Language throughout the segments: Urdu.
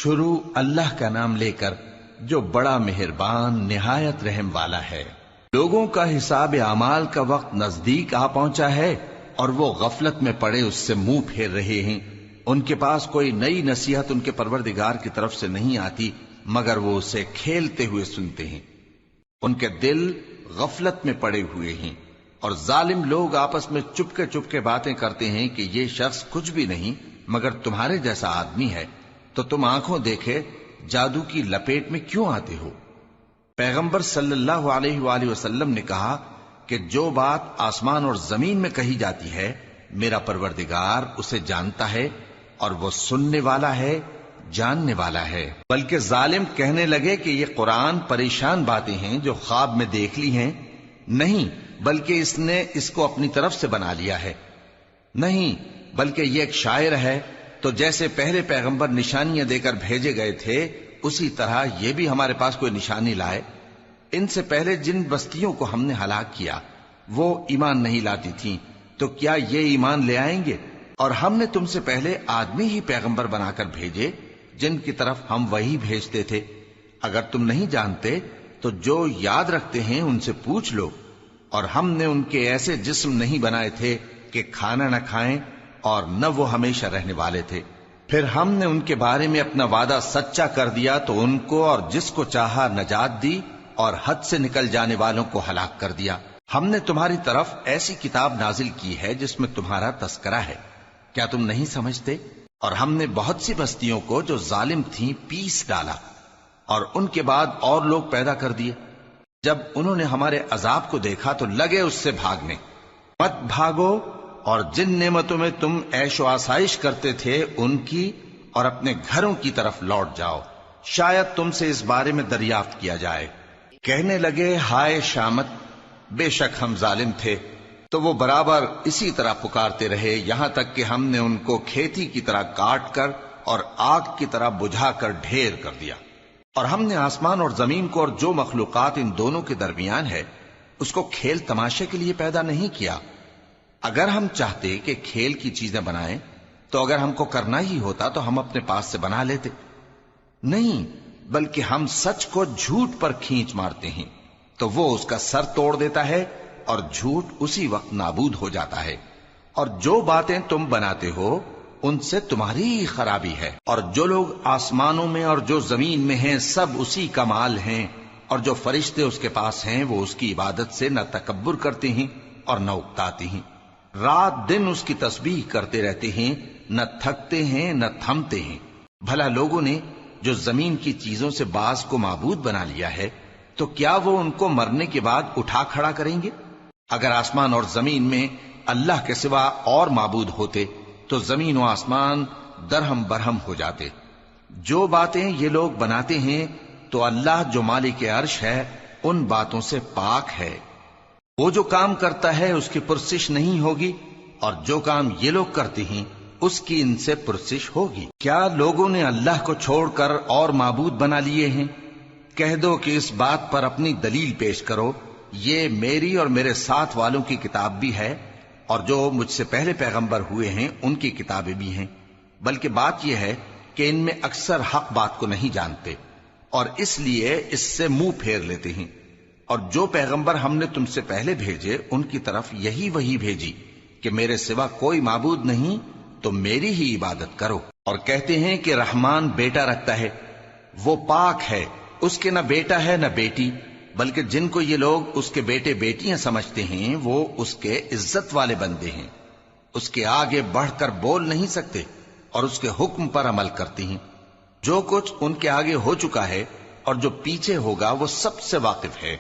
شروع اللہ کا نام لے کر جو بڑا مہربان نہایت رحم والا ہے۔ لوگوں کا حساب اعمال کا وقت نزدیک آ پہنچا ہے اور وہ غفلت میں پڑے اس سے منہ پھیر رہے ہیں۔ ان کے پاس کوئی نئی نصیحت ان کے پروردگار کی طرف سے نہیں آتی مگر وہ اسے کھیلتے ہوئے سنتے ہیں۔ ان کے دل غفلت میں پڑے ہوئے ہیں اور ظالم لوگ آپس میں چپکے باتیں کرتے ہیں کہ یہ شخص کچھ بھی نہیں مگر تمہارے جیسا آدمی ہے، تو تم آنکھوں دیکھے جادو کی لپیٹ میں کیوں آتے ہو؟ پیغمبر صلی اللہ علیہ وآلہ وسلم نے کہا کہ جو بات آسمان اور زمین میں کہی جاتی ہے میرا پروردگار اسے جانتا ہے اور وہ سننے والا ہے، جاننے والا ہے۔ بلکہ ظالم کہنے لگے کہ یہ قرآن پریشان باتیں ہیں جو خواب میں دیکھ لی ہیں، نہیں بلکہ اس نے اس کو اپنی طرف سے بنا لیا ہے، نہیں بلکہ یہ ایک شاعر ہے۔ تو جیسے پہلے پیغمبر نشانیاں دے کر بھیجے گئے تھے اسی طرح یہ بھی ہمارے پاس کوئی نشانی لائے۔ ان سے پہلے جن بستیوں کو ہم نے ہلاک کیا وہ ایمان نہیں لاتی تھیں، تو کیا یہ ایمان لے آئیں گے؟ اور ہم نے تم سے پہلے آدمی ہی پیغمبر بنا کر بھیجے جن کی طرف ہم وہی بھیجتے تھے۔ اگر تم نہیں جانتے تو جو یاد رکھتے ہیں ان سے پوچھ لو۔ اور ہم نے ان کے ایسے جسم نہیں بنائے تھے کہ کھانا نہ کھائیں اور نہ وہ ہمیشہ رہنے والے تھے۔ پھر ہم نے ان کے بارے میں اپنا وعدہ سچا کر دیا تو ان کو اور جس کو چاہا نجات دی اور حد سے نکل جانے والوں کو ہلاک کر دیا۔ ہم نے تمہاری طرف ایسی کتاب نازل کی ہے جس میں تمہارا تذکرہ ہے، کیا تم نہیں سمجھتے؟ اور ہم نے بہت سی بستیوں کو جو ظالم تھیں پیس ڈالا اور ان کے بعد اور لوگ پیدا کر دیے۔ جب انہوں نے ہمارے عذاب کو دیکھا تو لگے اس سے بھاگنے۔ مت بھاگو اور جن نعمتوں میں تم عیش و آسائش کرتے تھے ان کی اور اپنے گھروں کی طرف لوٹ جاؤ، شاید تم سے اس بارے میں دریافت کیا جائے۔ کہنے لگے ہائے شامت، بے شک ہم ظالم تھے۔ تو وہ برابر اسی طرح پکارتے رہے یہاں تک کہ ہم نے ان کو کھیتی کی طرح کاٹ کر اور آگ کی طرح بجھا کر ڈھیر کر دیا۔ اور ہم نے آسمان اور زمین کو اور جو مخلوقات ان دونوں کے درمیان ہے اس کو کھیل تماشے کے لیے پیدا نہیں کیا۔ اگر ہم چاہتے کہ کھیل کی چیزیں بنائیں تو اگر ہم کو کرنا ہی ہوتا تو ہم اپنے پاس سے بنا لیتے، نہیں بلکہ ہم سچ کو جھوٹ پر کھینچ مارتے ہیں تو وہ اس کا سر توڑ دیتا ہے اور جھوٹ اسی وقت نابود ہو جاتا ہے۔ اور جو باتیں تم بناتے ہو ان سے تمہاری ہی خرابی ہے۔ اور جو لوگ آسمانوں میں اور جو زمین میں ہیں سب اسی کا مال ہیں، اور جو فرشتے اس کے پاس ہیں وہ اس کی عبادت سے نہ تکبر کرتے ہیں اور نہ اکتاتے ہیں۔ رات دن اس کی تسبیح کرتے رہتے ہیں، نہ تھکتے ہیں نہ تھمتے ہیں۔ بھلا لوگوں نے جو زمین کی چیزوں سے بعض کو معبود بنا لیا ہے تو کیا وہ ان کو مرنے کے بعد اٹھا کھڑا کریں گے؟ اگر آسمان اور زمین میں اللہ کے سوا اور معبود ہوتے تو زمین و آسمان درہم برہم ہو جاتے۔ جو باتیں یہ لوگ بناتے ہیں تو اللہ جو مالک عرش ہے ان باتوں سے پاک ہے۔ وہ جو کام کرتا ہے اس کی پرسش نہیں ہوگی، اور جو کام یہ لوگ کرتے ہیں اس کی ان سے پرسش ہوگی۔ کیا لوگوں نے اللہ کو چھوڑ کر اور معبود بنا لیے ہیں؟ کہہ دو کہ اس بات پر اپنی دلیل پیش کرو، یہ میری اور میرے ساتھ والوں کی کتاب بھی ہے اور جو مجھ سے پہلے پیغمبر ہوئے ہیں ان کی کتابیں بھی ہیں۔ بلکہ بات یہ ہے کہ ان میں اکثر حق بات کو نہیں جانتے اور اس لیے اس سے منہ پھیر لیتے ہیں۔ اور جو پیغمبر ہم نے تم سے پہلے بھیجے ان کی طرف یہی وحی بھیجی کہ میرے سوا کوئی معبود نہیں تو میری ہی عبادت کرو۔ اور کہتے ہیں کہ رحمان بیٹا رکھتا ہے، وہ پاک ہے، اس کے نہ بیٹا ہے نہ بیٹی، بلکہ جن کو یہ لوگ اس کے بیٹے بیٹیاں سمجھتے ہیں وہ اس کے عزت والے بندے ہیں۔ اس کے آگے بڑھ کر بول نہیں سکتے اور اس کے حکم پر عمل کرتے ہیں۔ جو کچھ ان کے آگے ہو چکا ہے اور جو پیچھے ہوگا وہ سب سے واقف ہے،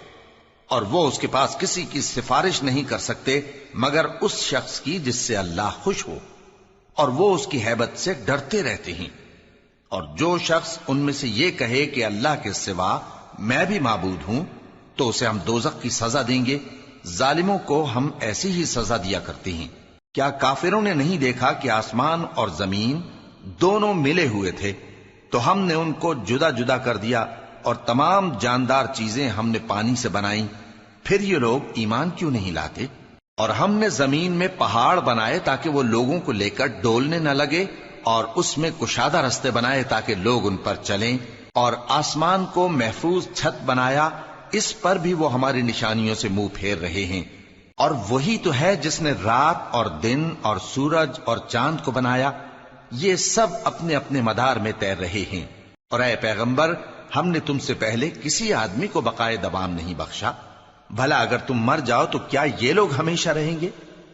اور وہ اس کے پاس کسی کی سفارش نہیں کر سکتے مگر اس شخص کی جس سے اللہ خوش ہو، اور وہ اس کی ہیبت سے ڈرتے رہتے ہیں۔ اور جو شخص ان میں سے یہ کہے کہ اللہ کے سوا میں بھی معبود ہوں تو اسے ہم دوزخ کی سزا دیں گے۔ ظالموں کو ہم ایسی ہی سزا دیا کرتے ہیں۔ کیا کافروں نے نہیں دیکھا کہ آسمان اور زمین دونوں ملے ہوئے تھے تو ہم نے ان کو جدا جدا کر دیا، اور تمام جاندار چیزیں ہم نے پانی سے بنائیں، پھر یہ لوگ ایمان کیوں نہیں لاتے؟ اور ہم نے زمین میں پہاڑ بنائے تاکہ وہ لوگوں کو لے کر ڈولنے نہ لگے، اور اس میں کشادہ رستے بنائے تاکہ لوگ ان پر چلیں، اور آسمان کو محفوظ چھت بنایا، اس پر بھی وہ ہماری نشانیوں سے منہ پھیر رہے ہیں۔ اور وہی تو ہے جس نے رات اور دن اور سورج اور چاند کو بنایا، یہ سب اپنے اپنے مدار میں تیر رہے ہیں۔ اور اے پیغمبر، ہم نے تم سے پہلے کسی آدمی کو بقائے دوام نہیں بخشا، بھلا اگر تم مر جاؤ تو کیا یہ لوگ ہمیشہ رہیں گے؟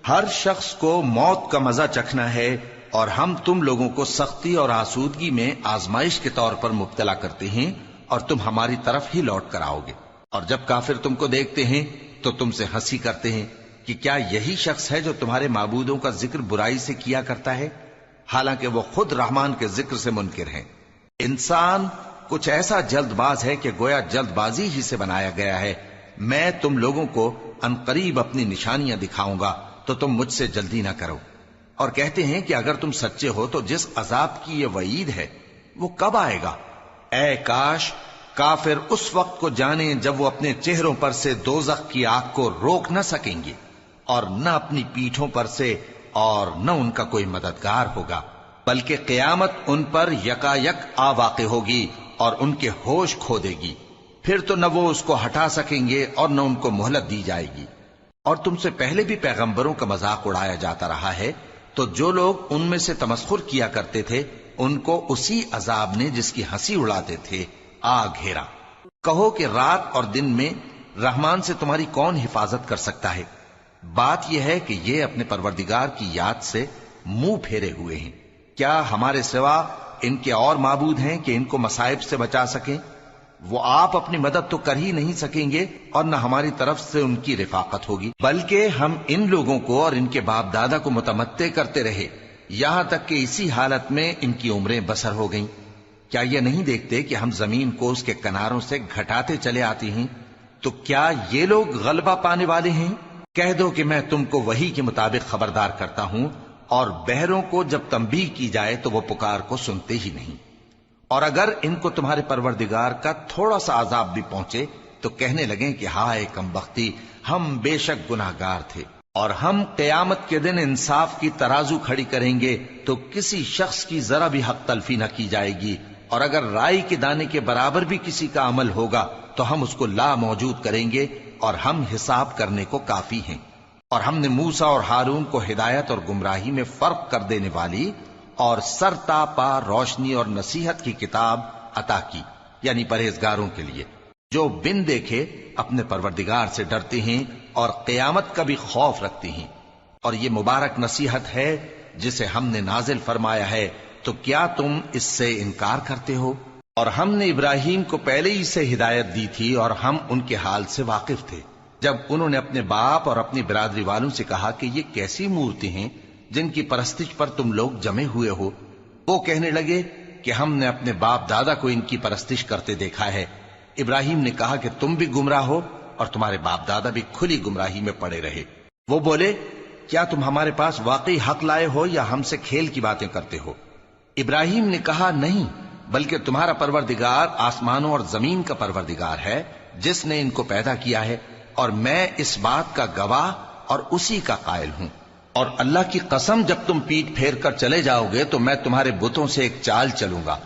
ہر شخص کو موت کا مزہ چکھنا ہے، اور ہم تم لوگوں کو سختی اور آسودگی میں آزمائش کے طور پر مبتلا کرتے ہیں، اور تم ہماری طرف ہی لوٹ کر آؤ گے۔ اور جب کافر تم کو دیکھتے ہیں تو تم سے ہنسی کرتے ہیں کہ کیا یہی شخص ہے جو تمہارے معبودوں کا ذکر برائی سے کیا کرتا ہے، حالانکہ وہ خود رحمان کے ذکر سے منکر ہیں۔ انسان کچھ ایسا جلد باز ہے کہ گویا جلد بازی ہی سے بنایا گیا ہے۔ میں تم لوگوں کو عنقریب اپنی نشانیاں دکھاؤں گا تو تم مجھ سے جلدی نہ کرو۔ اور کہتے ہیں کہ اگر تم سچے ہو تو جس عذاب کی یہ وعید ہے وہ کب آئے گا؟ اے کاش کافر اس وقت کو جانیں جب وہ اپنے چہروں پر سے دوزخ کی آگ کو روک نہ سکیں گے، اور نہ اپنی پیٹھوں پر سے، اور نہ ان کا کوئی مددگار ہوگا، بلکہ قیامت ان پر یکا یک آ واقع ہوگی اور ان کے ہوش کھو دے گی۔ پھر تو نہ وہ اس کو ہٹا سکیں گے اور نہ ان کو مہلت دی جائے گی۔ اور تم سے پہلے بھی پیغمبروں کا مذاق اڑایا جاتا رہا ہے، تو جو لوگ ان میں سے تمسخر کیا کرتے تھے ان کو اسی عذاب نے جس کی ہنسی اڑاتے تھے آ گھیرا۔ کہو کہ رات اور دن میں رحمان سے تمہاری کون حفاظت کر سکتا ہے؟ بات یہ ہے کہ یہ اپنے پروردگار کی یاد سے منہ پھیرے ہوئے ہیں۔ کیا ہمارے سوا ان کے اور معبود ہیں کہ ان کو مصائب سے بچا سکیں؟ وہ آپ اپنی مدد تو کر ہی نہیں سکیں گے، اور نہ ہماری طرف سے ان کی رفاقت ہوگی، بلکہ ہم ان لوگوں کو اور ان کے باپ دادا کو متمتع کرتے رہے، یہاں تک کہ اسی حالت میں ان کی عمریں بسر ہو گئیں۔ کیا یہ نہیں دیکھتے کہ ہم زمین کو اس کے کناروں سے گھٹاتے چلے آتے ہیں؟ تو کیا یہ لوگ غلبہ پانے والے ہیں؟ کہہ دو کہ میں تم کو وحی کے مطابق خبردار کرتا ہوں، اور بہروں کو جب تنبیہ کی جائے تو وہ پکار کو سنتے ہی نہیں۔ اور اگر ان کو تمہارے پروردگار کا تھوڑا سا عذاب بھی پہنچے تو کہنے لگیں کہ ہائے کمبختی، ہم بے شک گناہگار تھے۔ اور ہم قیامت کے دن انصاف کی ترازو کھڑی کریں گے تو کسی شخص کی ذرا بھی حق تلفی نہ کی جائے گی، اور اگر رائی کے دانے کے برابر بھی کسی کا عمل ہوگا تو ہم اس کو لا موجود کریں گے، اور ہم حساب کرنے کو کافی ہیں۔ اور ہم نے موسیٰ اور ہارون کو ہدایت اور گمراہی میں فرق کر دینے والی اور سر تا پا روشنی اور نصیحت کی کتاب عطا کی، یعنی پرہیزگاروں کے لیے جو بن دیکھے اپنے پروردگار سے ڈرتے ہیں اور قیامت کا بھی خوف رکھتے ہیں۔ اور یہ مبارک نصیحت ہے جسے ہم نے نازل فرمایا ہے، تو کیا تم اس سے انکار کرتے ہو؟ اور ہم نے ابراہیم کو پہلے ہی سے ہدایت دی تھی، اور ہم ان کے حال سے واقف تھے جب انہوں نے اپنے باپ اور اپنی برادری والوں سے کہا کہ یہ کیسی مورتی ہیں جن کی پرستش پر تم لوگ جمے ہوئے ہو۔ وہ کہنے لگے کہ ہم نے اپنے باپ دادا کو ان کی پرستش کرتے دیکھا ہے۔ ابراہیم نے کہا کہ تم بھی گمراہ ہو اور تمہارے باپ دادا بھی کھلی گمراہی میں پڑے رہے۔ وہ بولے کیا تم ہمارے پاس واقعی حق لائے ہو یا ہم سے کھیل کی باتیں کرتے ہو؟ ابراہیم نے کہا نہیں، بلکہ تمہارا پروردگار آسمانوں اور زمین کا پروردگار ہے جس نے ان کو پیدا کیا ہے، اور میں اس بات کا گواہ اور اسی کا قائل ہوں۔ اور اللہ کی قسم جب تم پیٹ پھیر کر چلے جاؤ گے تو میں تمہارے بتوں سے ایک چال چلوں گا۔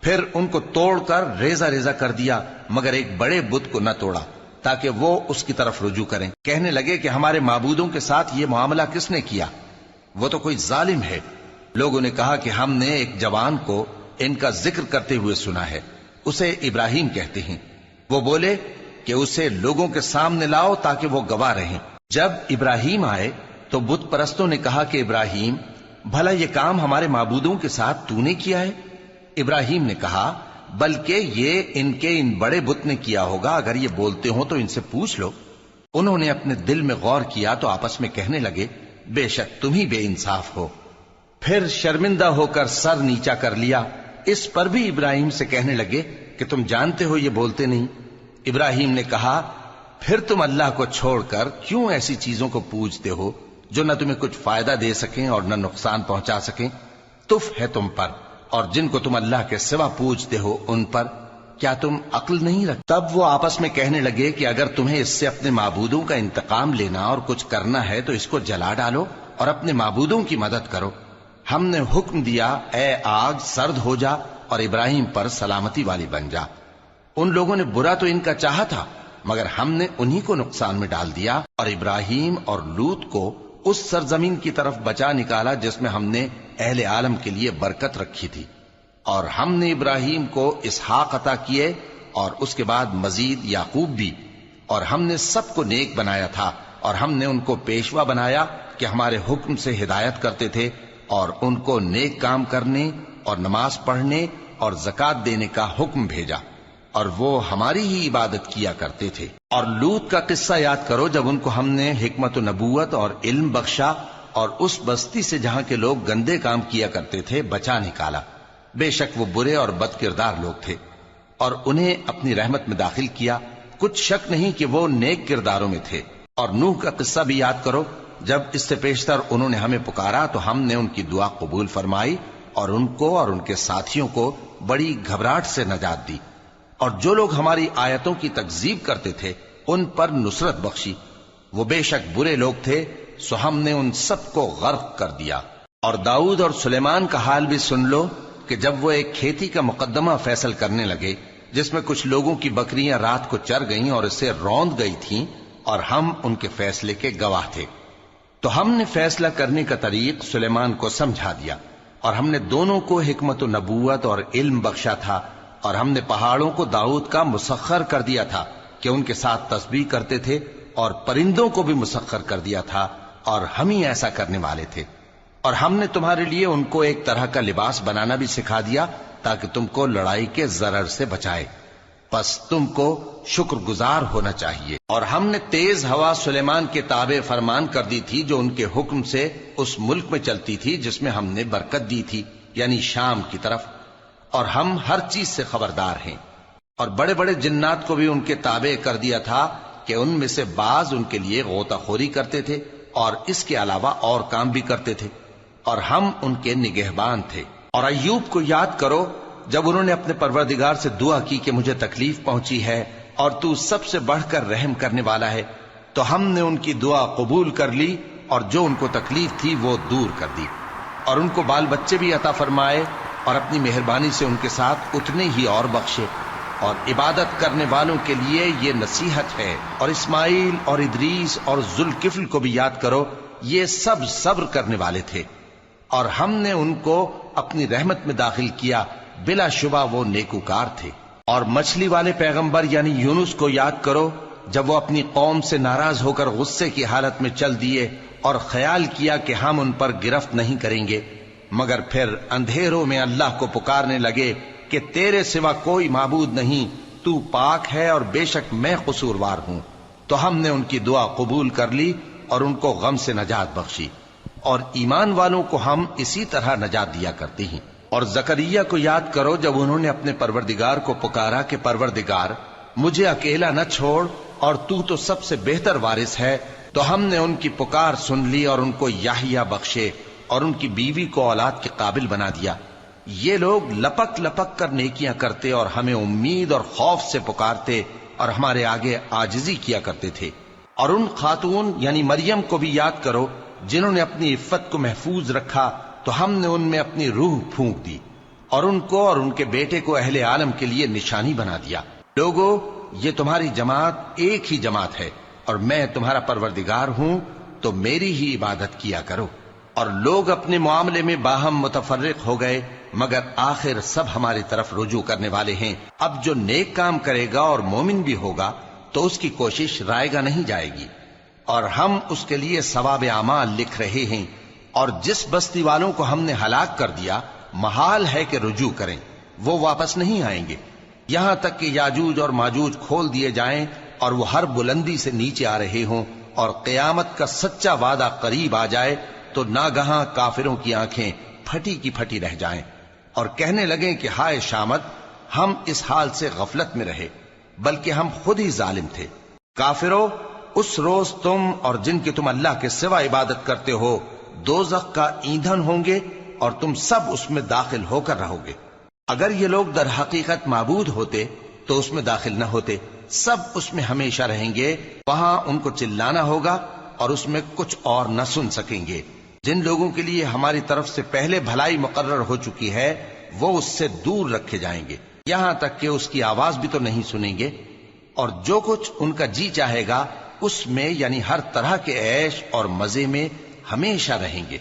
پھر ان کو توڑ کر ریزہ ریزہ کر دیا، مگر ایک بڑے بت کو نہ توڑا تاکہ وہ اس کی طرف رجوع کریں۔ کہنے لگے کہ ہمارے معبودوں کے ساتھ یہ معاملہ کس نے کیا؟ وہ تو کوئی ظالم ہے۔ لوگوں نے کہا کہ ہم نے ایک جوان کو ان کا ذکر کرتے ہوئے سنا ہے، اسے ابراہیم کہتے ہیں۔ وہ بولے کہ اسے لوگوں کے سامنے لاؤ تاکہ وہ گواہ رہیں۔ جب ابراہیم آئے تو بت پرستوں نے کہا کہ ابراہیم، بھلا یہ کام ہمارے معبودوں کے ساتھ تو نے کیا ہے؟ ابراہیم نے کہا بلکہ یہ ان بڑے بت نے کیا ہوگا، اگر یہ بولتے ہوں تو ان سے پوچھ لو۔ انہوں نے اپنے دل میں غور کیا تو آپس میں کہنے لگے بے شک تم ہی بے انصاف ہو۔ پھر شرمندہ ہو کر سر نیچا کر لیا۔ اس پر بھی ابراہیم سے کہنے لگے کہ تم جانتے ہو یہ بولتے نہیں۔ ابراہیم نے کہا پھر تم اللہ کو چھوڑ کر کیوں ایسی چیزوں کو پوجتے ہو جو نہ تمہیں کچھ فائدہ دے سکیں اور نہ نقصان پہنچا سکیں؟ تف ہے تم پر اور جن کو تم اللہ کے سوا پوجتے ہو ان پر، کیا تم عقل نہیں رکھتے؟ تب وہ آپس میں کہنے لگے کہ اگر تمہیں اس سے اپنے معبودوں کا انتقام لینا اور کچھ کرنا ہے تو اس کو جلا ڈالو اور اپنے معبودوں کی مدد کرو۔ ہم نے حکم دیا اے آگ سرد ہو جا اور ابراہیم پر سلامتی والی بن جا۔ ان لوگوں نے برا تو ان کا چاہا تھا، مگر ہم نے انہی کو نقصان میں ڈال دیا اور ابراہیم اور لوط کو اس سرزمین کی طرف بچا نکالا جس میں ہم نے اہل عالم کے لیے برکت رکھی تھی۔ اور ہم نے ابراہیم کو اسحاق عطا کیے اور اس کے بعد مزید یعقوب بھی، اور ہم نے سب کو نیک بنایا تھا، اور ہم نے ان کو پیشوا بنایا کہ ہمارے حکم سے ہدایت کرتے تھے، اور ان کو نیک کام کرنے اور نماز پڑھنے اور زکوٰۃ دینے کا حکم بھیجا، اور وہ ہماری ہی عبادت کیا کرتے تھے۔ اور لوط کا قصہ یاد کرو جب ان کو ہم نے حکمت و نبوت اور علم بخشا اور اس بستی سے جہاں کے لوگ گندے کام کیا کرتے تھے بچا نکالا۔ بے شک وہ برے اور بد کردار لوگ تھے، اور انہیں اپنی رحمت میں داخل کیا، کچھ شک نہیں کہ وہ نیک کرداروں میں تھے۔ اور نوح کا قصہ بھی یاد کرو جب اس سے پیشتر انہوں نے ہمیں پکارا تو ہم نے ان کی دعا قبول فرمائی اور ان کو اور ان کے ساتھیوں کو بڑی گھبراہٹ سے نجات دی، اور جو لوگ ہماری آیتوں کی تکذیب کرتے تھے ان پر نصرت بخشی۔ وہ بے شک برے لوگ تھے، سو ہم نے ان سب کو غرق کر دیا۔ اور داؤد اور سلیمان کا حال بھی سن لو کہ جب وہ ایک کھیتی کا مقدمہ فیصل کرنے لگے جس میں کچھ لوگوں کی بکریاں رات کو چر گئیں اور اسے روند گئی تھیں، اور ہم ان کے فیصلے کے گواہ تھے، تو ہم نے فیصلہ کرنے کا طریق سلیمان کو سمجھا دیا، اور ہم نے دونوں کو حکمت و نبوت اور علم بخشا تھا، اور ہم نے پہاڑوں کو داؤد کا مسخر کر دیا تھا کہ ان کے ساتھ تسبیح کرتے تھے، اور پرندوں کو بھی مسخر کر دیا تھا، اور ہم ہی ایسا کرنے والے تھے۔ اور ہم نے تمہارے لیے ان کو ایک طرح کا لباس بنانا بھی سکھا دیا تاکہ تم کو لڑائی کے ضرر سے بچائے، پس تم کو شکر گزار ہونا چاہیے۔ اور ہم نے تیز ہوا سلیمان کے تابع فرمان کر دی تھی جو ان کے حکم سے اس ملک میں چلتی تھی جس میں ہم نے برکت دی تھی، یعنی شام کی طرف، اور ہم ہر چیز سے خبردار ہیں۔ اور بڑے بڑے جنات کو بھی ان کے تابع کر دیا تھا کہ ان میں سے بعض ان کے لیے غوطہ خوری کرتے تھے اور اس کے علاوہ اور کام بھی کرتے تھے، اور ہم ان کے نگہبان تھے۔ اور ایوب کو یاد کرو جب انہوں نے اپنے پروردگار سے دعا کی کہ مجھے تکلیف پہنچی ہے اور تو سب سے بڑھ کر رحم کرنے والا ہے، تو ہم نے ان کی دعا قبول کر لی اور جو ان کو تکلیف تھی وہ دور کر دی، اور ان کو بال بچے بھی عطا فرمائے، اور اپنی مہربانی سے ان کے ساتھ اتنے ہی اور بخشے۔ اور عبادت کرنے والوں کے لیے یہ نصیحت ہے۔ اور اسماعیل اور ادریس اور ذوالکفل کو بھی یاد کرو، یہ سب صبر کرنے والے تھے، اور ہم نے ان کو اپنی رحمت میں داخل کیا، بلا شبہ وہ نیکوکار تھے۔ اور مچھلی والے پیغمبر یعنی یونس کو یاد کرو جب وہ اپنی قوم سے ناراض ہو کر غصے کی حالت میں چل دیے اور خیال کیا کہ ہم ان پر گرفت نہیں کریں گے، مگر پھر اندھیروں میں اللہ کو پکارنے لگے کہ تیرے سوا کوئی معبود نہیں، تو پاک ہے اور بے شک میں قصوروار ہوں، تو ہم نے ان کی دعا قبول کر لی اور ان کو غم سے نجات بخشی، اور ایمان والوں کو ہم اسی طرح نجات دیا کرتے ہیں۔ اور زکریا کو یاد کرو جب انہوں نے اپنے پروردگار کو پکارا کہ پروردگار مجھے اکیلا نہ چھوڑ اور تو سب سے بہتر وارث ہے، تو ہم نے ان کی پکار سن لی اور ان کو یحییٰ بخشے اور ان کی بیوی کو اولاد کے قابل بنا دیا۔ یہ لوگ لپک لپک کر نیکیاں کرتے اور ہمیں امید اور خوف سے پکارتے اور ہمارے آگے عاجزی کیا کرتے تھے۔ اور ان خاتون یعنی مریم کو بھی یاد کرو جنہوں نے اپنی عفت کو محفوظ رکھا، تو ہم نے ان میں اپنی روح پھونک دی اور ان کو اور ان کے بیٹے کو اہل عالم کے لیے نشانی بنا دیا۔ لوگو، یہ تمہاری جماعت ایک ہی جماعت ہے اور میں تمہارا پروردگار ہوں، تو میری ہی عبادت کیا کرو۔ اور لوگ اپنے معاملے میں باہم متفرق ہو گئے، مگر آخر سب ہماری طرف رجوع کرنے والے ہیں۔ اب جو نیک کام کرے گا اور مومن بھی ہوگا تو اس کی کوشش رائے گا نہیں جائے گی، اور ہم اس کے لیے ثواب اعمال لکھ رہے ہیں۔ اور جس بستی والوں کو ہم نے ہلاک کر دیا، محال ہے کہ رجوع کریں، وہ واپس نہیں آئیں گے، یہاں تک کہ یاجوج اور ماجوج کھول دیے جائیں اور وہ ہر بلندی سے نیچے آ رہے ہوں، اور قیامت کا سچا وعدہ قریب آ جائے تو ناگہاں کافروں کی آنکھیں پھٹی کی پھٹی رہ جائیں اور کہنے لگیں کہ ہائے شامت، ہم اس حال سے غفلت میں رہے، بلکہ ہم خود ہی ظالم تھے۔ کافرو، اس روز تم اور جن کی تم اللہ کے سوا عبادت کرتے ہو دوزخ کا ایندھن ہوں گے، اور تم سب اس میں داخل ہو کر رہو گے۔ اگر یہ لوگ در حقیقت معبود ہوتے تو اس میں داخل نہ ہوتے، سب اس میں ہمیشہ رہیں گے، وہاں ان کو چلانا ہوگا اور اس میں کچھ اور نہ سن سکیں گے۔ جن لوگوں کے لیے ہماری طرف سے پہلے بھلائی مقرر ہو چکی ہے وہ اس سے دور رکھے جائیں گے، یہاں تک کہ اس کی آواز بھی تو نہیں سنیں گے، اور جو کچھ ان کا جی چاہے گا اس میں یعنی ہر طرح کے عیش اور مزے میں ہمیشہ رہیں گے۔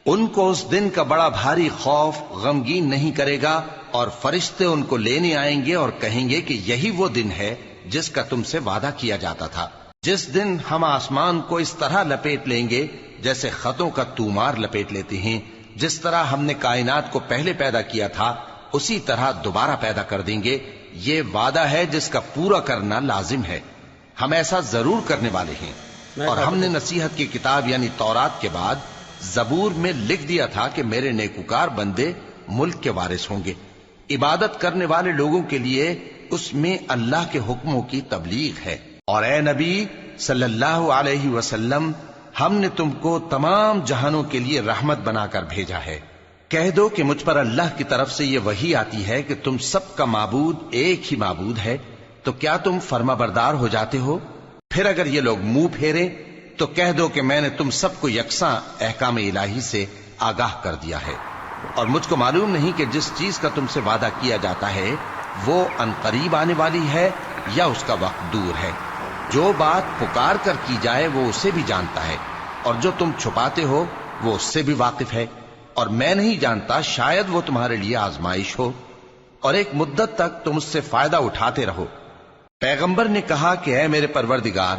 ان کو اس دن کا بڑا بھاری خوف غمگین نہیں کرے گا، اور فرشتے ان کو لینے آئیں گے اور کہیں گے کہ یہی وہ دن ہے جس کا تم سے وعدہ کیا جاتا تھا، جس دن ہم آسمان کو اس طرح لپیٹ لیں گے جیسے خطوں کا تومار لپیٹ لیتے ہیں، جس طرح ہم نے کائنات کو پہلے پیدا کیا تھا اسی طرح دوبارہ پیدا کر دیں گے۔ یہ وعدہ ہے جس کا پورا کرنا لازم ہے، ہم ایسا ضرور کرنے والے ہیں۔ اور ہم نے نصیحت کی کتاب یعنی تورات کے بعد زبور میں لکھ دیا تھا کہ میرے نیکوکار بندے ملک کے وارث ہوں گے۔ عبادت کرنے والے لوگوں کے لیے اس میں اللہ کے حکموں کی تبلیغ ہے۔ اور اے نبی صلی اللہ علیہ وسلم، ہم نے تم کو تمام جہانوں کے لیے رحمت بنا کر بھیجا ہے۔ کہہ دو کہ مجھ پر اللہ کی طرف سے یہ وحی آتی ہے کہ تم سب کا معبود ایک ہی معبود ہے، تو کیا تم فرما بردار ہو جاتے ہو؟ پھر اگر یہ لوگ منہ پھیرے تو کہہ دو کہ میں نے تم سب کو یکساں احکام الہی سے آگاہ کر دیا ہے، اور مجھ کو معلوم نہیں کہ جس چیز کا تم سے وعدہ کیا جاتا ہے وہ ان قریب آنے والی ہے یا اس کا وقت دور ہے۔ جو بات پکار کر کی جائے وہ اسے بھی جانتا ہے، اور جو تم چھپاتے ہو وہ اس سے بھی واقف ہے، اور میں نہیں جانتا شاید وہ تمہارے لیے آزمائش ہو، اور ایک مدت تک تم اس سے فائدہ اٹھاتے رہو۔ پیغمبر نے کہا کہ اے میرے پروردگار،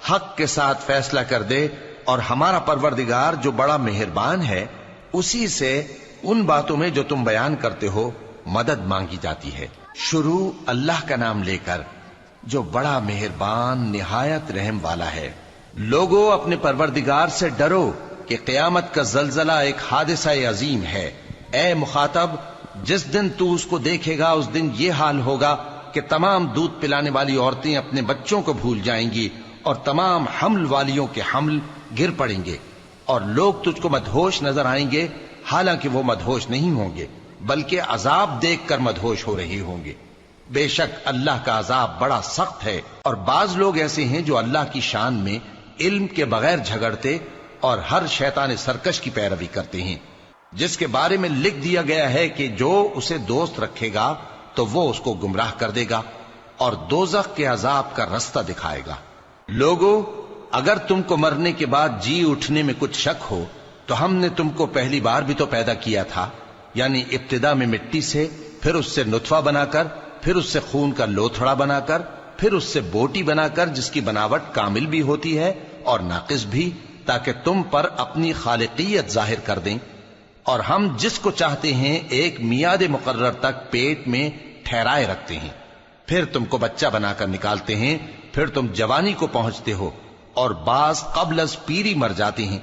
حق کے ساتھ فیصلہ کر دے، اور ہمارا پروردگار جو بڑا مہربان ہے اسی سے ان باتوں میں جو تم بیان کرتے ہو مدد مانگی جاتی ہے۔ شروع اللہ کا نام لے کر جو بڑا مہربان نہایت رحم والا ہے۔ لوگو اپنے پروردگار سے ڈرو کہ قیامت کا زلزلہ ایک حادثہ عظیم ہے۔ اے مخاطب، جس دن تو اس کو دیکھے گا اس دن یہ حال ہوگا کہ تمام دودھ پلانے والی عورتیں اپنے بچوں کو بھول جائیں گی، اور تمام حمل والیوں کے حمل گر پڑیں گے، اور لوگ تجھ کو مدہوش نظر آئیں گے، حالانکہ وہ مدہوش نہیں ہوں گے بلکہ عذاب دیکھ کر مدہوش ہو رہے ہوں گے۔ بے شک اللہ کا عذاب بڑا سخت ہے۔ اور بعض لوگ ایسے ہیں جو اللہ کی شان میں علم کے بغیر جھگڑتے اور ہر شیطان سرکش کی پیروی کرتے ہیں، جس کے بارے میں لکھ دیا گیا ہے کہ جو اسے دوست رکھے گا تو وہ اس کو گمراہ کر دے گا اور دوزخ کے عذاب کا رستہ دکھائے گا۔ لوگو، اگر تم کو مرنے کے بعد جی اٹھنے میں کچھ شک ہو تو ہم نے تم کو پہلی بار بھی تو پیدا کیا تھا، یعنی ابتدا میں مٹی سے، پھر اس سے نطفہ بنا کر، پھر اس سے خون کا لوتھڑا بنا کر، پھر اس سے بوٹی بنا کر جس کی بناوٹ کامل بھی ہوتی ہے اور ناقص بھی، تاکہ تم پر اپنی خالقیت ظاہر کر دیں۔ اور ہم جس کو چاہتے ہیں ایک میعاد مقرر تک پیٹ میں ٹھہرائے رکھتے ہیں، پھر تم کو بچہ بنا کر نکالتے ہیں، پھر تم جوانی کو پہنچتے ہو، اور بعض قبل از پیری مر جاتے ہیں،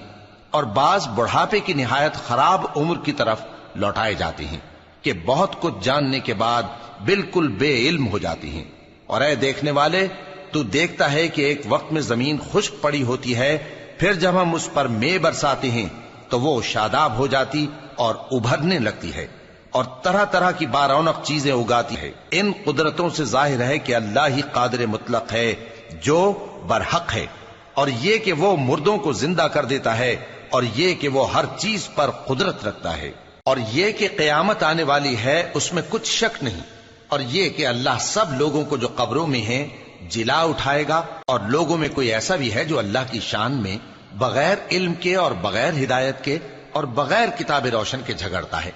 اور بعض بڑھاپے کی نہایت خراب عمر کی طرف لوٹائے جاتے ہیں کہ بہت کچھ جاننے کے بعد بالکل بے علم ہو جاتی ہیں۔ اور اے دیکھنے والے، تو دیکھتا ہے کہ ایک وقت میں زمین خشک پڑی ہوتی ہے، پھر جب ہم اس پر مے برساتے ہیں تو وہ شاداب ہو جاتی اور ابھرنے لگتی ہے، اور طرح طرح کی بارونق چیزیں اگاتی ہے۔ ان قدرتوں سے ظاہر ہے کہ اللہ ہی قادر مطلق ہے جو برحق ہے، اور یہ کہ وہ مردوں کو زندہ کر دیتا ہے، اور یہ کہ وہ ہر چیز پر قدرت رکھتا ہے، اور یہ کہ قیامت آنے والی ہے اس میں کچھ شک نہیں، اور یہ کہ اللہ سب لوگوں کو جو قبروں میں ہیں جلا اٹھائے گا۔ اور لوگوں میں کوئی ایسا بھی ہے جو اللہ کی شان میں بغیر علم کے اور بغیر ہدایت کے اور بغیر کتاب روشن کے جھگڑتا ہے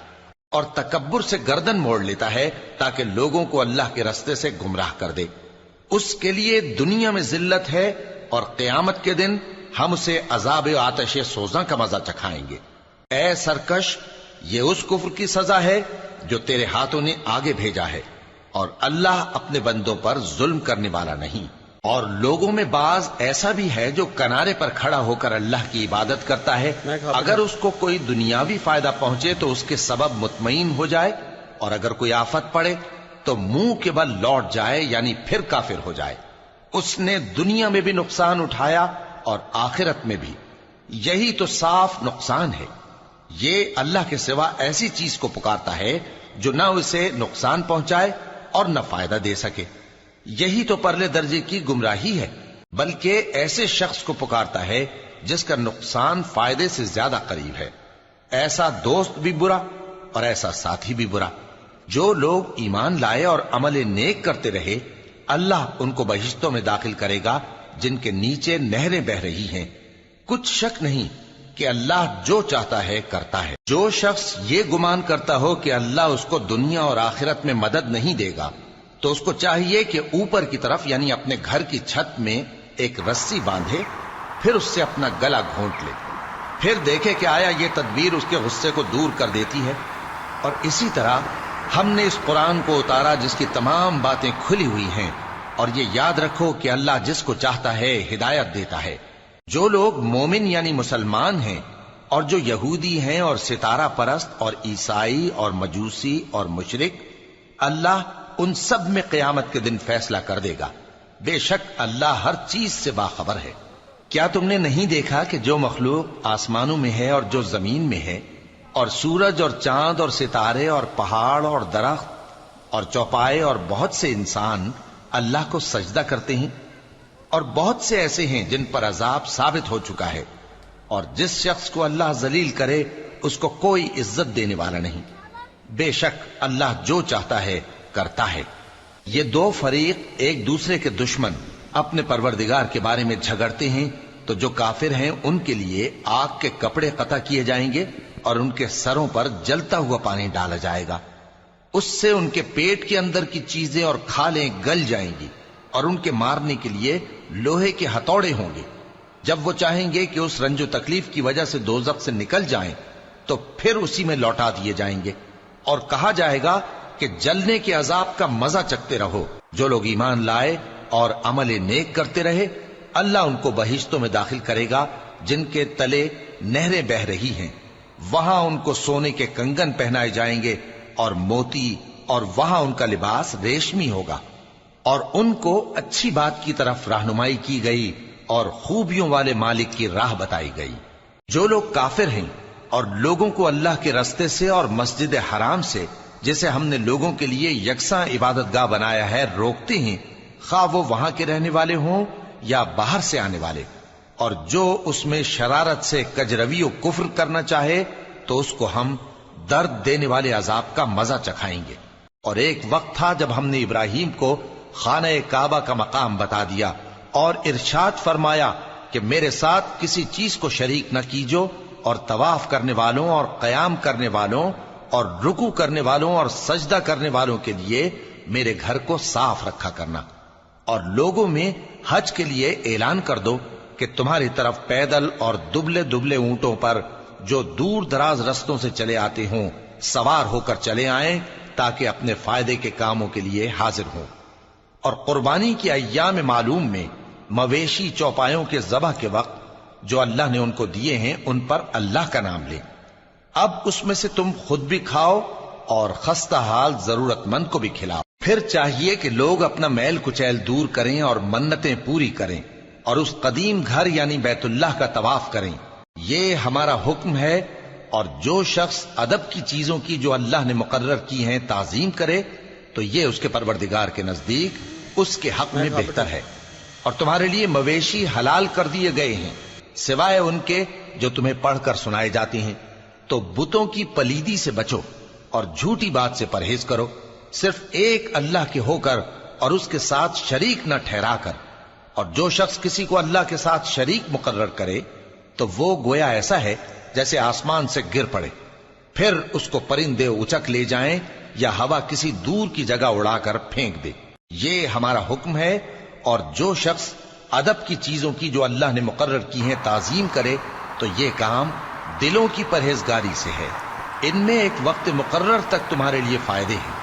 اور تکبر سے گردن موڑ لیتا ہے تاکہ لوگوں کو اللہ کے رستے سے گمراہ کر دے۔ اس کے لیے دنیا میں ذلت ہے، اور قیامت کے دن ہم اسے عذاب آتش سوزاں کا مزہ چکھائیں گے۔ اے سرکش، یہ اس کفر کی سزا ہے جو تیرے ہاتھوں نے آگے بھیجا ہے، اور اللہ اپنے بندوں پر ظلم کرنے والا نہیں۔ اور لوگوں میں بعض ایسا بھی ہے جو کنارے پر کھڑا ہو کر اللہ کی عبادت کرتا ہے، اگر اس کو کوئی دنیاوی فائدہ پہنچے تو اس کے سبب مطمئن ہو جائے، اور اگر کوئی آفت پڑے تو منہ کے بل لوٹ جائے، یعنی پھر کافر ہو جائے۔ اس نے دنیا میں بھی نقصان اٹھایا اور آخرت میں بھی، یہی تو صاف نقصان ہے۔ یہ اللہ کے سوا ایسی چیز کو پکارتا ہے جو نہ اسے نقصان پہنچائے اور نہ فائدہ دے سکے، یہی تو پرلے درجے کی گمراہی ہے۔ بلکہ ایسے شخص کو پکارتا ہے جس کا نقصان فائدے سے زیادہ قریب ہے۔ ایسا دوست بھی برا اور ایسا ساتھی بھی برا۔ جو لوگ ایمان لائے اور عمل نیک کرتے رہے، اللہ ان کو بہشتوں میں داخل کرے گا جن کے نیچے نہریں بہ رہی ہیں۔ کچھ شک نہیں کہ اللہ جو چاہتا ہے کرتا ہے۔ جو شخص یہ گمان کرتا ہو کہ اللہ اس کو دنیا اور آخرت میں مدد نہیں دے گا، تو اس کو چاہیے کہ اوپر کی طرف یعنی اپنے گھر کی چھت میں ایک رسی باندھے، پھر اس سے اپنا گلا گھونٹ لے، پھر دیکھے کہ آیا یہ تدبیر اس کے غصے کو دور کر دیتی ہے۔ اور اسی طرح ہم نے اس قرآن کو اتارا جس کی تمام باتیں کھلی ہوئی ہیں، اور یہ یاد رکھو کہ اللہ جس کو چاہتا ہے ہدایت دیتا ہے۔ جو لوگ مومن یعنی مسلمان ہیں اور جو یہودی ہیں اور ستارہ پرست اور عیسائی اور مجوسی اور مشرک، اللہ ان سب میں قیامت کے دن فیصلہ کر دے گا۔ بے شک اللہ ہر چیز سے باخبر ہے۔ کیا تم نے نہیں دیکھا کہ جو مخلوق آسمانوں میں ہے اور جو زمین میں ہے، اور سورج اور چاند اور ستارے اور پہاڑ اور درخت اور چوپائے اور بہت سے انسان اللہ کو سجدہ کرتے ہیں، اور بہت سے ایسے ہیں جن پر عذاب ثابت ہو چکا ہے، اور جس شخص کو اللہ ذلیل کرے اس کو کوئی عزت دینے والا نہیں۔ بے شک اللہ جو چاہتا ہے کرتا ہے۔ یہ دو فریق ایک دوسرے کے دشمن اپنے پروردگار کے بارے میں جھگڑتے ہیں، تو جو کافر ہیں ان کے لیے آگ کے کپڑے قطع کیے جائیں گے اور ان کے سروں پر جلتا ہوا پانی ڈالا جائے گا۔ اس سے ان کے پیٹ کے اندر کی چیزیں اور کھالیں گل جائیں گی، اور ان کے مارنے کے لیے لوہے کے ہتھوڑے ہوں گے۔ جب وہ چاہیں گے کہ اس رنج و تکلیف کی وجہ سے دوزخ سے نکل جائیں تو پھر اسی میں لوٹا دیے جائیں گے، اور کہا جائے گا کہ جلنے کے عذاب کا مزہ چکھتے رہو۔ جو لوگ ایمان لائے اور عمل نیک کرتے رہے، اللہ ان کو بہشتوں میں داخل کرے گا جن کے تلے نہریں بہ رہی ہیں۔ وہاں ان کو سونے کے کنگن پہنائے جائیں گے اور موتی، اور وہاں ان کا لباس ریشمی ہوگا، اور ان کو اچھی بات کی طرف رہنمائی کی گئی اور خوبیوں والے مالک کی راہ بتائی گئی۔ جو لوگ کافر ہیں اور لوگوں کو اللہ کے رستے سے اور مسجد حرام سے، جسے ہم نے لوگوں کے لیے یکساں عبادت گاہ بنایا ہے، روکتے ہیں، خواہ وہ وہاں کے رہنے والے ہوں یا باہر سے آنے والے، اور جو اس میں شرارت سے کجروی و کفر کرنا چاہے تو اس کو ہم درد دینے والے عذاب کا مزہ چکھائیں گے۔ اور ایک وقت تھا جب ہم نے ابراہیم کو خانہ کعبہ کا مقام بتا دیا اور ارشاد فرمایا کہ میرے ساتھ کسی چیز کو شریک نہ کیجو، اور طواف کرنے والوں اور قیام کرنے والوں اور رکوع کرنے والوں اور سجدہ کرنے والوں کے لیے میرے گھر کو صاف رکھا کرنا۔ اور لوگوں میں حج کے لیے اعلان کر دو کہ تمہاری طرف پیدل اور دبلے دبلے اونٹوں پر جو دور دراز رستوں سے چلے آتے ہوں سوار ہو کر چلے آئیں، تاکہ اپنے فائدے کے کاموں کے لیے حاضر ہوں۔ اور قربانی کی ایام معلوم میں مویشی چوپایوں کے ذبح کے وقت جو اللہ نے ان کو دیے ہیں ان پر اللہ کا نام لیں۔ اب اس میں سے تم خود بھی کھاؤ اور خستہ حال ضرورت مند کو بھی کھلاؤ۔ پھر چاہیے کہ لوگ اپنا میل کچیل دور کریں اور منتیں پوری کریں، اور اس قدیم گھر یعنی بیت اللہ کا طواف کریں۔ یہ ہمارا حکم ہے، اور جو شخص ادب کی چیزوں کی جو اللہ نے مقرر کی ہیں تعظیم کرے تو یہ اس کے پروردگار کے نزدیک اس کے حق میں بہتر ہے۔ اور تمہارے لیے مویشی حلال کر دیے گئے ہیں سوائے ان کے جو تمہیں پڑھ کر سنائے جاتے ہیں۔ تو بتوں کی پلیدی سے بچو اور جھوٹی بات سے پرہیز کرو، صرف ایک اللہ کے ہو کر اور اس کے ساتھ شریک نہ ٹھہرا کر۔ اور جو شخص کسی کو اللہ کے ساتھ شریک مقرر کرے تو وہ گویا ایسا ہے جیسے آسمان سے گر پڑے، پھر اس کو پرندے اچک لے جائیں یا ہوا کسی دور کی جگہ اڑا کر پھینک دے۔ یہ ہمارا حکم ہے، اور جو شخص ادب کی چیزوں کی جو اللہ نے مقرر کی ہیں تعظیم کرے تو یہ کام دلوں کی پرہیزگاری سے ہے۔ ان میں ایک وقت مقرر تک تمہارے لیے فائدے ہیں،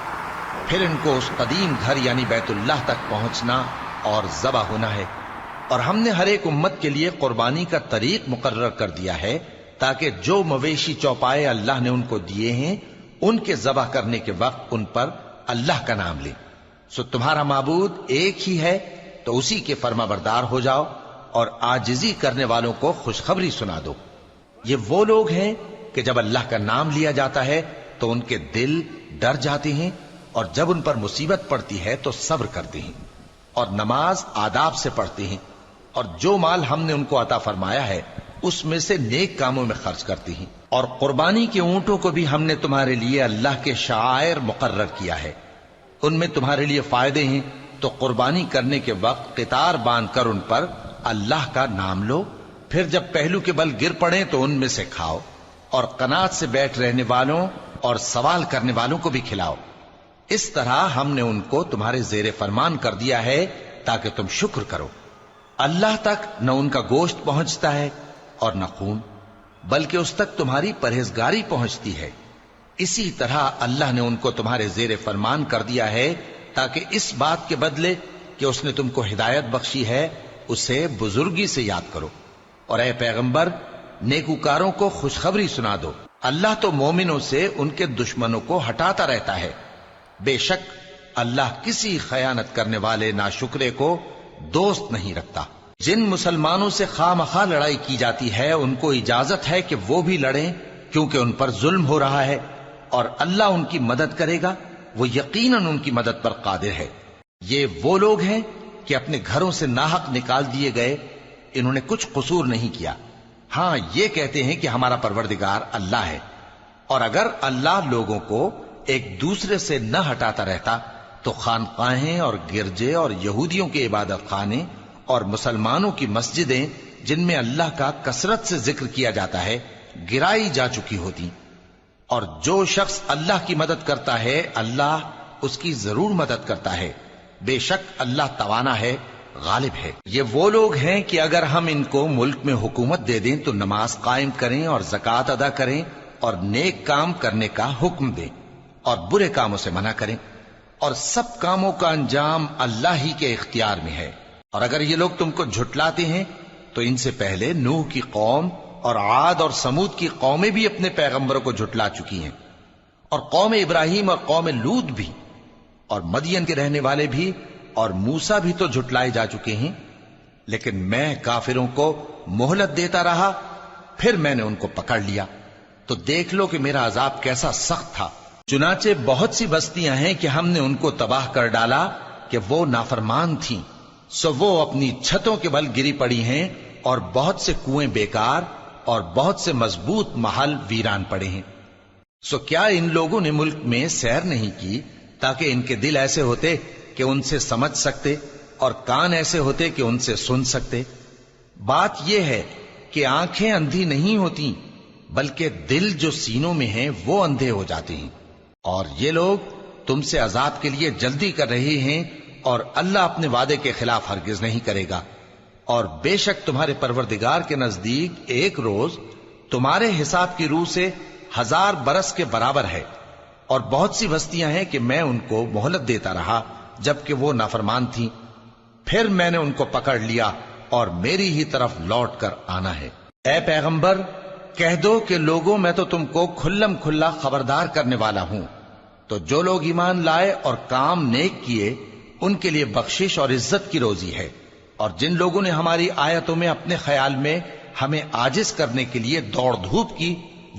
پھر ان کو اس قدیم گھر یعنی بیت اللہ تک پہنچنا اور ذبح ہونا ہے۔ اور ہم نے ہر ایک امت کے لیے قربانی کا طریق مقرر کر دیا ہے، تاکہ جو مویشی چوپائے اللہ نے ان کو دیے ہیں ان کے ذبح کرنے کے وقت ان پر اللہ کا نام لیں۔ سو تمہارا معبود ایک ہی ہے، تو اسی کے فرما بردار ہو جاؤ، اور عاجزی کرنے والوں کو خوشخبری سنا دو۔ یہ وہ لوگ ہیں کہ جب اللہ کا نام لیا جاتا ہے تو ان کے دل ڈر جاتے ہیں، اور جب ان پر مصیبت پڑتی ہے تو صبر کرتے ہیں، اور نماز آداب سے پڑھتے ہیں۔ اور جو مال ہم نے ان کو عطا فرمایا ہے اس میں سے نیک کاموں میں خرچ کرتی ہیں، اور قربانی کے اونٹوں کو بھی ہم نے تمہارے لیے اللہ کے شعائر مقرر کیا ہے، ان میں تمہارے لیے فائدے ہیں، تو قربانی کرنے کے وقت قطار باندھ کر ان پر اللہ کا نام لو، پھر جب پہلو کے بل گر پڑیں تو ان میں سے کھاؤ، اور قناعت سے بیٹھ رہنے والوں اور سوال کرنے والوں کو بھی کھلاؤ۔ اس طرح ہم نے ان کو تمہارے زیر فرمان کر دیا ہے تاکہ تم شکر کرو۔ اللہ تک نہ ان کا گوشت پہنچتا ہے اور نہ خون، بلکہ اس تک تمہاری پرہیزگاری پہنچتی ہے۔ اسی طرح اللہ نے ان کو تمہارے زیر فرمان کر دیا ہے تاکہ اس بات کے بدلے کہ اس نے تم کو ہدایت بخشی ہے اسے بزرگی سے یاد کرو۔ اور اے پیغمبر، نیکوکاروں کو خوشخبری سنا دو، اللہ تو مومنوں سے ان کے دشمنوں کو ہٹاتا رہتا ہے۔ بے شک اللہ کسی خیانت کرنے والے ناشکرے کو دوست نہیں رکھتا۔ جن مسلمانوں سے خواہ مخواہ لڑائی کی جاتی ہے ان کو اجازت ہے کہ وہ بھی لڑیں، کیونکہ ان پر ظلم ہو رہا ہے، اور اللہ ان کی مدد کرے گا، وہ یقیناً ان کی مدد پر قادر ہے۔ یہ وہ لوگ ہیں کہ اپنے گھروں سے ناحق نکال دیے گئے، انہوں نے کچھ قصور نہیں کیا، ہاں یہ کہتے ہیں کہ ہمارا پروردگار اللہ ہے۔ اور اگر اللہ لوگوں کو ایک دوسرے سے نہ ہٹاتا رہتا تو خانقاہیں اور گرجے اور یہودیوں کے عبادت خانے اور مسلمانوں کی مسجدیں جن میں اللہ کا کثرت سے ذکر کیا جاتا ہے گرائی جا چکی ہوتی۔ اور جو شخص اللہ کی مدد کرتا ہے اللہ اس کی ضرور مدد کرتا ہے، بے شک اللہ توانا ہے، غالب ہے۔ یہ وہ لوگ ہیں کہ اگر ہم ان کو ملک میں حکومت دے دیں تو نماز قائم کریں اور زکوٰۃ ادا کریں اور نیک کام کرنے کا حکم دیں اور برے کاموں سے منع کریں، اور سب کاموں کا انجام اللہ ہی کے اختیار میں ہے۔ اور اگر یہ لوگ تم کو جھٹلاتے ہیں تو ان سے پہلے نوح کی قوم اور عاد اور سمود کی قومیں بھی اپنے پیغمبروں کو جھٹلا چکی ہیں، اور قوم ابراہیم اور قوم لوط بھی، اور مدین کے رہنے والے بھی، اور موسیٰ بھی تو جھٹلائے جا چکے ہیں، لیکن میں کافروں کو مہلت دیتا رہا، پھر میں نے ان کو پکڑ لیا، تو دیکھ لو کہ میرا عذاب کیسا سخت تھا۔ چنانچہ بہت سی بستیاں ہیں کہ ہم نے ان کو تباہ کر ڈالا کہ وہ نافرمان تھیں، سو وہ اپنی چھتوں کے بل گری پڑی ہیں، اور بہت سے کنویں بیکار اور بہت سے مضبوط محل ویران پڑے ہیں۔ سو کیا ان لوگوں نے ملک میں سیر نہیں کی تاکہ ان کے دل ایسے ہوتے کہ ان سے سمجھ سکتے اور کان ایسے ہوتے کہ ان سے سن سکتے؟ بات یہ ہے کہ آنکھیں اندھی نہیں ہوتی، بلکہ دل جو سینوں میں ہیں وہ اندھے ہو جاتے ہیں۔ اور یہ لوگ تم سے عذاب کے لیے جلدی کر رہے ہیں، اور اللہ اپنے وعدے کے خلاف ہرگز نہیں کرے گا۔ اور بے شک تمہارے پروردگار کے نزدیک ایک روز تمہارے حساب کی روح سے 1000 برس کے برابر ہے۔ اور بہت سی بستیاں ہیں کہ میں ان کو مہلت دیتا رہا جبکہ وہ نافرمان تھیں، پھر میں نے ان کو پکڑ لیا اور میری ہی طرف لوٹ کر آنا ہے۔ اے پیغمبر، کہہ دو کہ لوگوں میں تو تم کو کھلم کھلا خبردار کرنے والا ہوں، تو جو لوگ ایمان لائے اور کام نیک کیے ان کے لیے بخشش اور عزت کی روزی ہے، اور جن لوگوں نے ہماری آیتوں میں اپنے خیال میں ہمیں عاجز کرنے کے لیے دوڑ دھوپ کی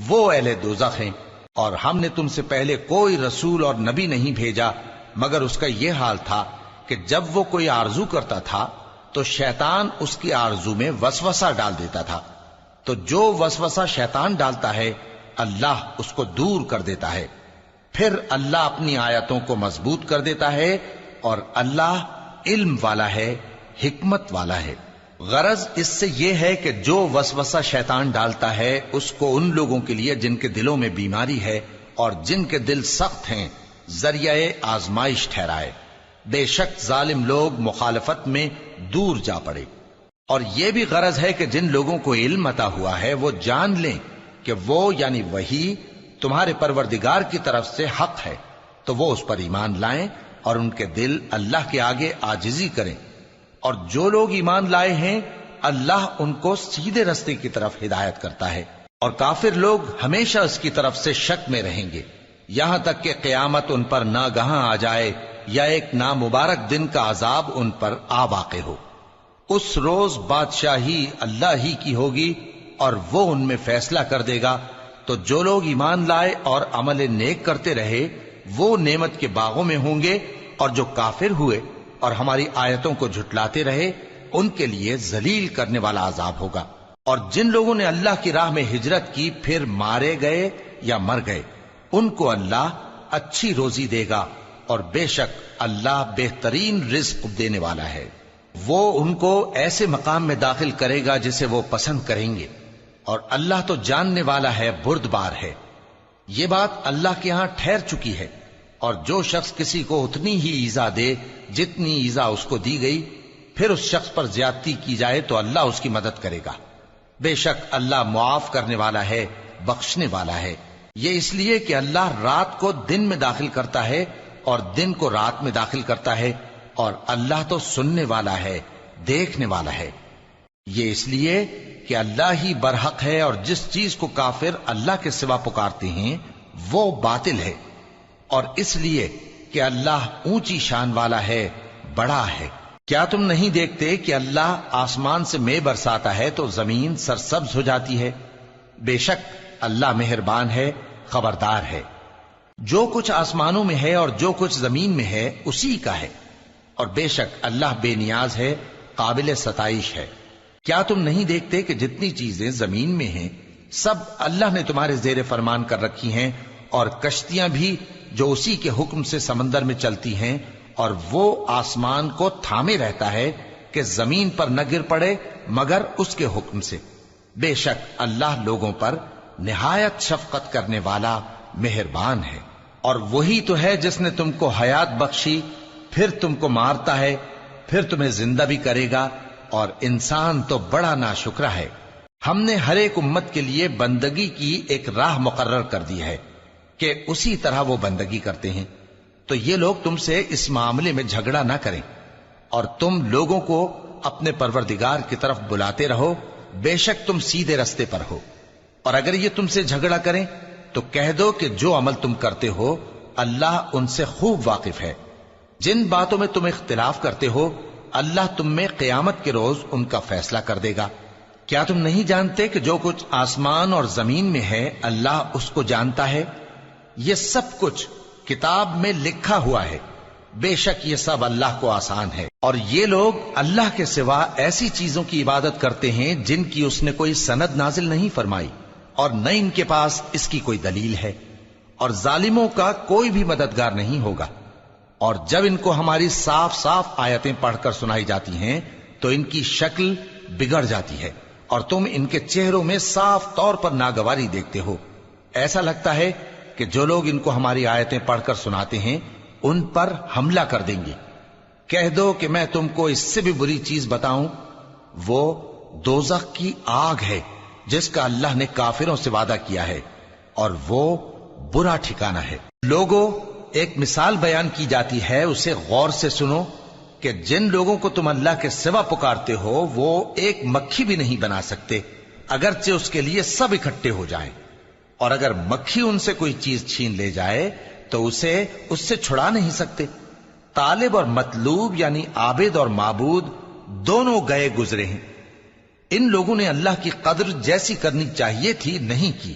وہ اہل دوزخ ہیں۔ اور ہم نے تم سے پہلے کوئی رسول اور نبی نہیں بھیجا مگر اس کا یہ حال تھا کہ جب وہ کوئی آرزو کرتا تھا تو شیطان اس کی آرزو میں وسوسہ ڈال دیتا تھا، تو جو وسوسہ شیطان ڈالتا ہے اللہ اس کو دور کر دیتا ہے، پھر اللہ اپنی آیتوں کو مضبوط کر دیتا ہے، اور اللہ علم والا ہے، حکمت والا ہے۔ غرض اس سے یہ ہے کہ جو وسوسہ شیطان ڈالتا ہے اس کو ان لوگوں کے لیے جن کے دلوں میں بیماری ہے اور جن کے دل سخت ہیں ذریعہ آزمائش ٹھہرائے۔ بے شک ظالم لوگ مخالفت میں دور جا پڑے۔ اور یہ بھی غرض ہے کہ جن لوگوں کو علم عطا ہوا ہے وہ جان لیں کہ وہ یعنی وحی تمہارے پروردگار کی طرف سے حق ہے، تو وہ اس پر ایمان لائیں اور ان کے دل اللہ کے آگے عاجزی کریں۔ اور جو لوگ ایمان لائے ہیں اللہ ان کو سیدھے رستے کی طرف ہدایت کرتا ہے، اور کافر لوگ ہمیشہ اس کی طرف سے شک میں رہیں گے یہاں تک کہ قیامت ان پر ناگہاں آ جائے یا ایک نامبارک دن کا عذاب ان پر آ واقع ہو۔ اس روز بادشاہی اللہ ہی کی ہوگی اور وہ ان میں فیصلہ کر دے گا، تو جو لوگ ایمان لائے اور عمل نیک کرتے رہے وہ نعمت کے باغوں میں ہوں گے، اور جو کافر ہوئے اور ہماری آیتوں کو جھٹلاتے رہے ان کے لیے ذلیل کرنے والا عذاب ہوگا۔ اور جن لوگوں نے اللہ کی راہ میں ہجرت کی پھر مارے گئے یا مر گئے، ان کو اللہ اچھی روزی دے گا، اور بے شک اللہ بہترین رزق دینے والا ہے۔ وہ ان کو ایسے مقام میں داخل کرے گا جسے وہ پسند کریں گے، اور اللہ تو جاننے والا ہے، بردبار ہے۔ یہ بات اللہ کے ہاں ٹھہر چکی ہے، اور جو شخص کسی کو اتنی ہی ایذا دے جتنی ایذا اس کو دی گئی، پھر اس شخص پر زیادتی کی جائے تو اللہ اس کی مدد کرے گا۔ بے شک اللہ معاف کرنے والا ہے، بخشنے والا ہے۔ یہ اس لیے کہ اللہ رات کو دن میں داخل کرتا ہے اور دن کو رات میں داخل کرتا ہے، اور اللہ تو سننے والا ہے، دیکھنے والا ہے۔ یہ اس لیے کہ اللہ ہی برحق ہے، اور جس چیز کو کافر اللہ کے سوا پکارتے ہیں وہ باطل ہے، اور اس لیے کہ اللہ اونچی شان والا ہے، بڑا ہے۔ کیا تم نہیں دیکھتے کہ اللہ آسمان سے مے برساتا ہے تو زمین سرسبز ہو جاتی ہے؟ بے شک اللہ مہربان ہے، خبردار ہے۔ جو کچھ آسمانوں میں ہے اور جو کچھ زمین میں ہے اسی کا ہے، اور بے شک اللہ بے نیاز ہے، قابل ستائش ہے۔ کیا تم نہیں دیکھتے کہ جتنی چیزیں زمین میں ہیں سب اللہ نے تمہارے زیر فرمان کر رکھی ہیں، اور کشتیاں بھی جو اسی کے حکم سے سمندر میں چلتی ہیں، اور وہ آسمان کو تھامے رہتا ہے کہ زمین پر نہ گر پڑے مگر اس کے حکم سے۔ بے شک اللہ لوگوں پر نہایت شفقت کرنے والا مہربان ہے۔ اور وہی تو ہے جس نے تم کو حیات بخشی، پھر تم کو مارتا ہے، پھر تمہیں زندہ بھی کرے گا، اور انسان تو بڑا ناشکرا ہے۔ ہم نے ہر ایک امت کے لیے بندگی کی ایک راہ مقرر کر دی ہے کہ اسی طرح وہ بندگی کرتے ہیں، تو یہ لوگ تم سے اس معاملے میں جھگڑا نہ کریں، اور تم لوگوں کو اپنے پروردگار کی طرف بلاتے رہو، بے شک تم سیدھے رستے پر ہو۔ اور اگر یہ تم سے جھگڑا کریں تو کہہ دو کہ جو عمل تم کرتے ہو اللہ ان سے خوب واقف ہے۔ جن باتوں میں تم اختلاف کرتے ہو اللہ تم میں قیامت کے روز ان کا فیصلہ کر دے گا۔ کیا تم نہیں جانتے کہ جو کچھ آسمان اور زمین میں ہے اللہ اس کو جانتا ہے؟ یہ سب کچھ کتاب میں لکھا ہوا ہے، بے شک یہ سب اللہ کو آسان ہے۔ اور یہ لوگ اللہ کے سوا ایسی چیزوں کی عبادت کرتے ہیں جن کی اس نے کوئی سند نازل نہیں فرمائی، اور نہ ان کے پاس اس کی کوئی دلیل ہے، اور ظالموں کا کوئی بھی مددگار نہیں ہوگا۔ اور جب ان کو ہماری صاف صاف آیتیں پڑھ کر سنائی جاتی ہیں تو ان کی شکل بگڑ جاتی ہے، اور تم ان کے چہروں میں صاف طور پر ناگواری دیکھتے ہو۔ ایسا لگتا ہے کہ جو لوگ ان کو ہماری آیتیں پڑھ کر سناتے ہیں ان پر حملہ کر دیں گے۔ کہہ دو کہ میں تم کو اس سے بھی بری چیز بتاؤں، وہ دوزخ کی آگ ہے جس کا اللہ نے کافروں سے وعدہ کیا ہے، اور وہ برا ٹھکانہ ہے۔ لوگوں، ایک مثال بیان کی جاتی ہے، اسے غور سے سنو کہ جن لوگوں کو تم اللہ کے سوا پکارتے ہو وہ ایک مکھی بھی نہیں بنا سکتے اگرچہ اس کے لیے سب اکٹھے ہو جائیں، اور اگر مکھی ان سے کوئی چیز چھین لے جائے تو اسے اس سے چھڑا نہیں سکتے۔ طالب اور مطلوب یعنی عابد اور معبود دونوں گئے گزرے ہیں۔ ان لوگوں نے اللہ کی قدر جیسی کرنی چاہیے تھی نہیں کی۔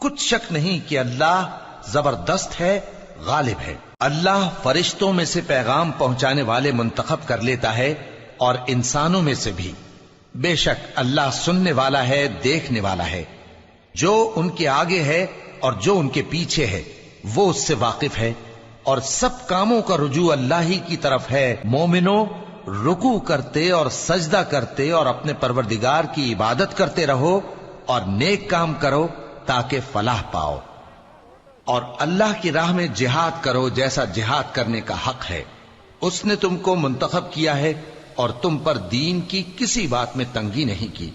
کچھ شک نہیں کہ اللہ زبردست ہے، غالب ہے۔ اللہ فرشتوں میں سے پیغام پہنچانے والے منتخب کر لیتا ہے اور انسانوں میں سے بھی۔ بے شک اللہ سننے والا ہے، دیکھنے والا ہے۔ جو ان کے آگے ہے اور جو ان کے پیچھے ہے وہ اس سے واقف ہے، اور سب کاموں کا رجوع اللہ ہی کی طرف ہے۔ مومنوں، رکوع کرتے اور سجدہ کرتے اور اپنے پروردگار کی عبادت کرتے رہو اور نیک کام کرو تاکہ فلاح پاؤ، اور اللہ کی راہ میں جہاد کرو جیسا جہاد کرنے کا حق ہے۔ اس نے تم کو منتخب کیا ہے اور تم پر دین کی کسی بات میں تنگی نہیں کی،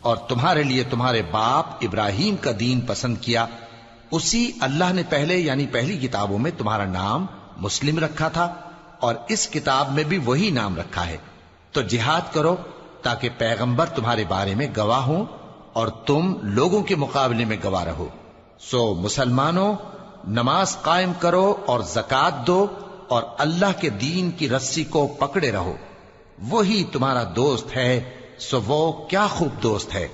اور تمہارے لیے تمہارے باپ ابراہیم کا دین پسند کیا۔ اسی اللہ نے پہلے یعنی پہلی کتابوں میں تمہارا نام مسلم رکھا تھا، اور اس کتاب میں بھی وہی نام رکھا ہے۔ تو جہاد کرو تاکہ پیغمبر تمہارے بارے میں گواہ ہوں اور تم لوگوں کے مقابلے میں گواہ رہو۔ سو مسلمانوں، نماز قائم کرو اور زکوٰۃ دو اور اللہ کے دین کی رسی کو پکڑے رہو، وہی تمہارا دوست ہے۔ سو وہ کیا خوب دوست ہے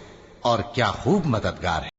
اور کیا خوب مددگار ہے۔